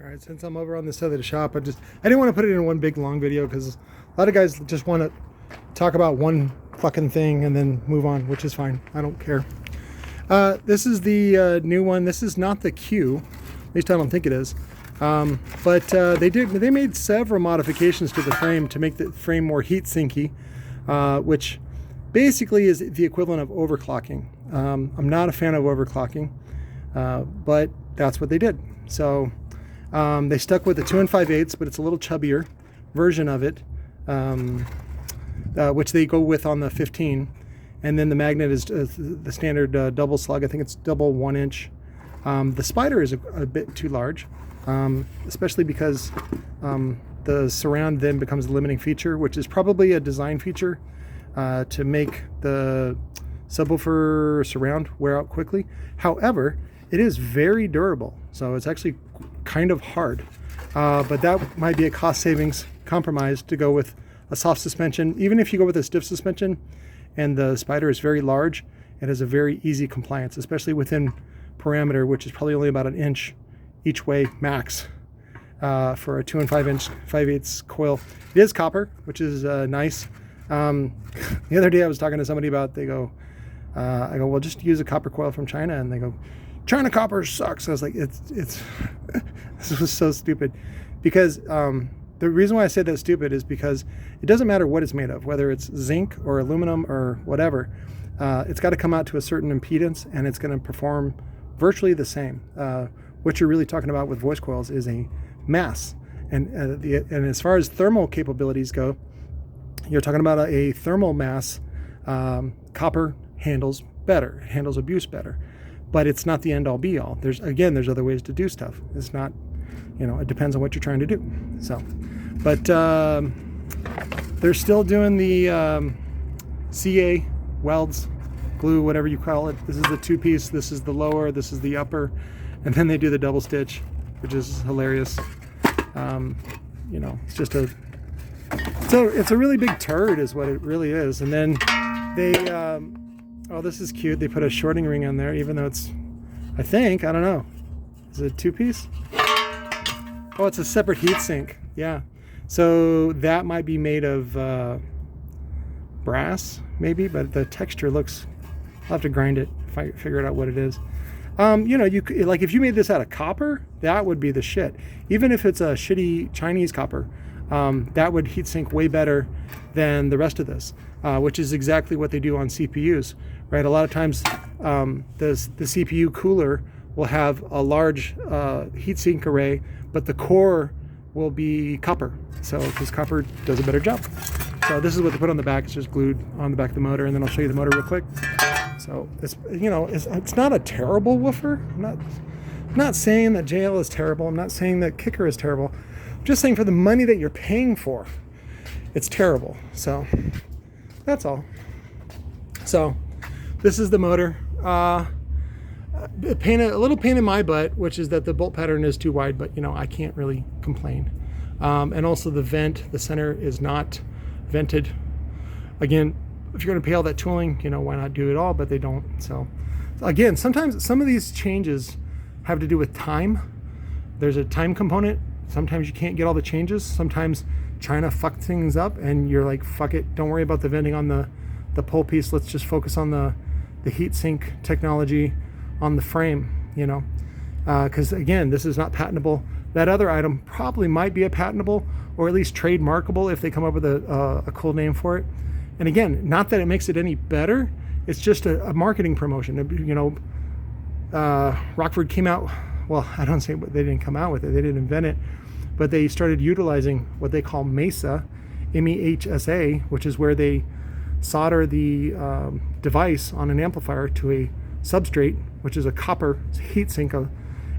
All right, since I'm over on this side of the shop, I didn't want to put it in one big long video because a lot of guys just want to talk about one fucking thing and then move on, which is fine. I don't care. This is the new one. This is not the Q, at least I don't think it is. But they made several modifications to the frame to make the frame more heat sinky, which basically is the equivalent of overclocking. I'm not a fan of overclocking, but that's what they did. So they stuck with the 2 5/8, but it's a little chubbier version of it, which they go with on the 15. And then the magnet is the standard double slug. I think it's double 1 inch. The spider is a bit too large, especially because the surround then becomes a limiting feature, which is probably a design feature to make the subwoofer surround wear out quickly. However, it is very durable, so it's actually kind of hard. But that might be a cost savings compromise to go with a soft suspension. Even if you go with a stiff suspension and the spider is very large, it has a very easy compliance, especially within parameter, which is probably only about 1 inch each way max for a 2 5/8 coil. It is copper, which is nice. The other day I was talking to somebody about, I go, well, just use a copper coil from China, and they go, China copper sucks. I was like, it's this was so stupid, because the reason why I said that's stupid is because it doesn't matter what it's made of, whether it's zinc or aluminum or whatever. It's got to come out to a certain impedance, and it's going to perform virtually the same. What you're really talking about with voice coils is a mass, and as far as thermal capabilities go, you're talking about a thermal mass. Copper handles better, handles abuse better, but it's not the end all be all. There's other ways to do stuff. It's not, it depends on what you're trying to do. So, but they're still doing the CA welds, glue, whatever you call it. This is the 2-piece, this is the lower, this is the upper, and then they do the double stitch, which is hilarious. It's just it's a really big turd is what it really is. And then they oh, this is cute, they put a shorting ring on there, even though it's, I don't know, is it a 2-piece? Oh, it's a separate heatsink. Yeah, so that might be made of brass maybe, but the texture looks, I'll have to grind it, figure out what it is. Like if you made this out of copper, that would be the shit. Even if it's a shitty Chinese copper, that would heatsink way better than the rest of this, which is exactly what they do on CPUs, right? A lot of times the CPU cooler will have a large heatsink array, but the core will be copper. So because copper does a better job. So this is what they put on the back. It's just glued on the back of the motor, and then I'll show you the motor real quick. So it's not a terrible woofer. I'm not saying that JL is terrible. I'm not saying that Kicker is terrible. I'm just saying for the money that you're paying for, it's terrible. So that's all. So this is the motor. A little pain in my butt, which is that the bolt pattern is too wide, but I can't really complain. And also the vent, the center is not vented. Again, if you're going to pay all that tooling, why not do it all? But they don't. So again, sometimes some of these changes have to do with time. There's a time component. Sometimes you can't get all the changes. Sometimes China fucked things up, and you're like, fuck it, don't worry about the venting on the pole piece. Let's just focus on the heat sink technology on the frame, because again, this is not patentable. That other item probably might be a patentable, or at least trademarkable if they come up with a cool name for it. And again, not that it makes it any better, it's just a marketing promotion. Rockford came out, well, I don't say they didn't come out with it, they didn't invent it, but they started utilizing what they call MEHSA, MEHSA, which is where they solder the device on an amplifier to a substrate, which is a copper heatsink,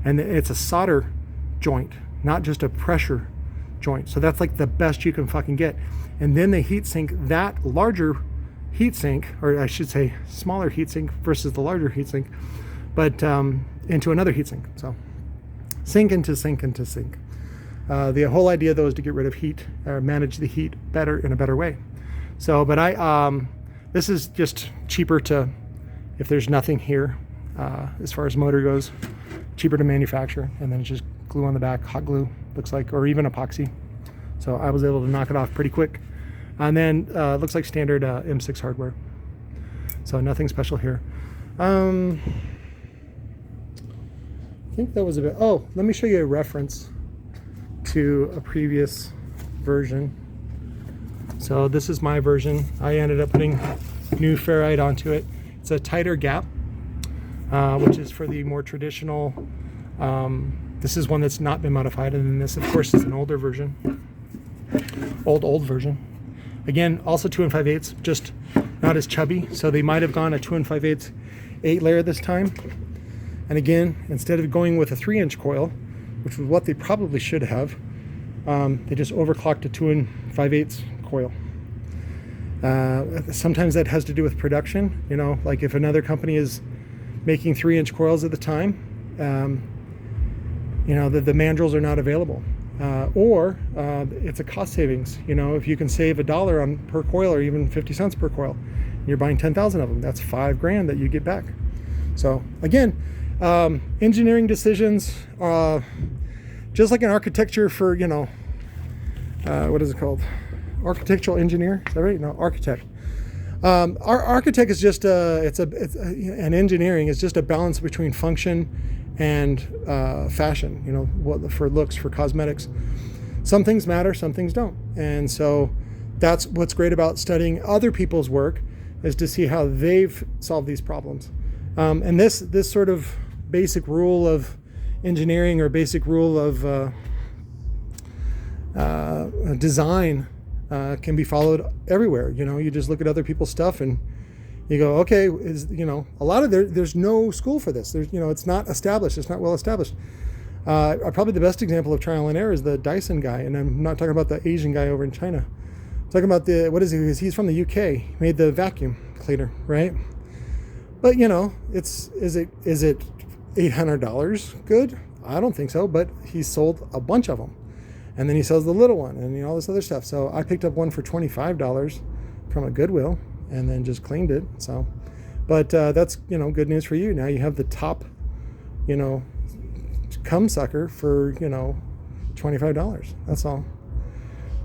and it's a solder joint, not just a pressure joint. So that's like the best you can fucking get. And then they heatsink that larger heatsink, or I should say smaller heatsink versus the larger heatsink, but into another heatsink. So sink into sink into sink. The whole idea though is to get rid of heat, or manage the heat better in a better way. So, but this is just cheaper to, if there's nothing here, as far as motor goes, cheaper to manufacture, and then it's just glue on the back, hot glue, looks like, or even epoxy. So I was able to knock it off pretty quick. And then looks like standard M6 hardware. So nothing special here. I think that was a bit, oh, let me show you a reference to a previous version. So this is my version. I ended up putting new ferrite onto it. It's a tighter gap, which is for the more traditional, this is one that's not been modified, and then this of course is an older version, old version. Again, also 2 5/8, just not as chubby, so they might have gone a 2 5/8 8 layer this time. And again, instead of going with a 3-inch coil, which was what they probably should have, they just overclocked a 2 5/8 coil. Sometimes that has to do with production, you know, like if another company is making 3-inch coils at the time, you know, the mandrels are not available. Or it's a cost savings. You know, if you can save $1 on per coil, or even 50 cents per coil, and you're buying 10,000 of them, that's $5 grand that you get back. So again, engineering decisions, just like in architecture for, you know, what is it called? Architectural engineer, is that right? No, architect. Our architect is just and engineering is just a balance between function and fashion, you know, what for looks, for cosmetics. Some things matter, some things don't. And so that's what's great about studying other people's work, is to see how they've solved these problems. And this sort of basic rule of engineering, or basic rule of design, can be followed everywhere. You know, you just look at other people's stuff and you go, okay, you know, a lot of there's no school for this. There's, you know, it's not established. It's not well established. Probably the best example of trial and error is the Dyson guy, and I'm not talking about the Asian guy over in China. I'm talking about what is he? He's from the UK. He made the vacuum cleaner, right? But you know, is it $800 good? I don't think so. But he sold a bunch of them, and then he sells the little one, and you know, all this other stuff. So I picked up one for $25 from a Goodwill, and then just cleaned it. So, but that's, you know, good news for you. Now you have the top, you know, cum sucker for, you know, $25. That's all.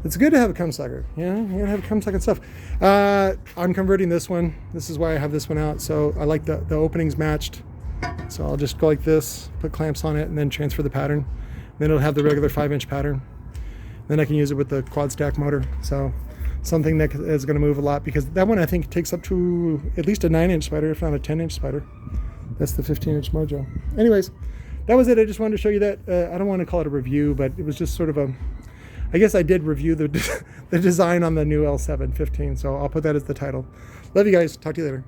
It's good to have a cum sucker. You know, you gotta have cum sucking stuff. I'm converting this one. This is why I have this one out. So I like the openings matched. So I'll just go like this, put clamps on it, and then transfer the pattern. Then it'll have the regular 5-inch pattern. Then I can use it with the quad stack motor. So something that is going to move a lot, because that one I think takes up to at least a 9-inch spider, if not a 10-inch spider. That's the 15-inch Mojo. Anyways, that was it. I just wanted to show you that. I don't want to call it a review, but it was just sort of I guess I did review the design on the new L7 15, so I'll put that as the title. Love you guys. Talk to you later.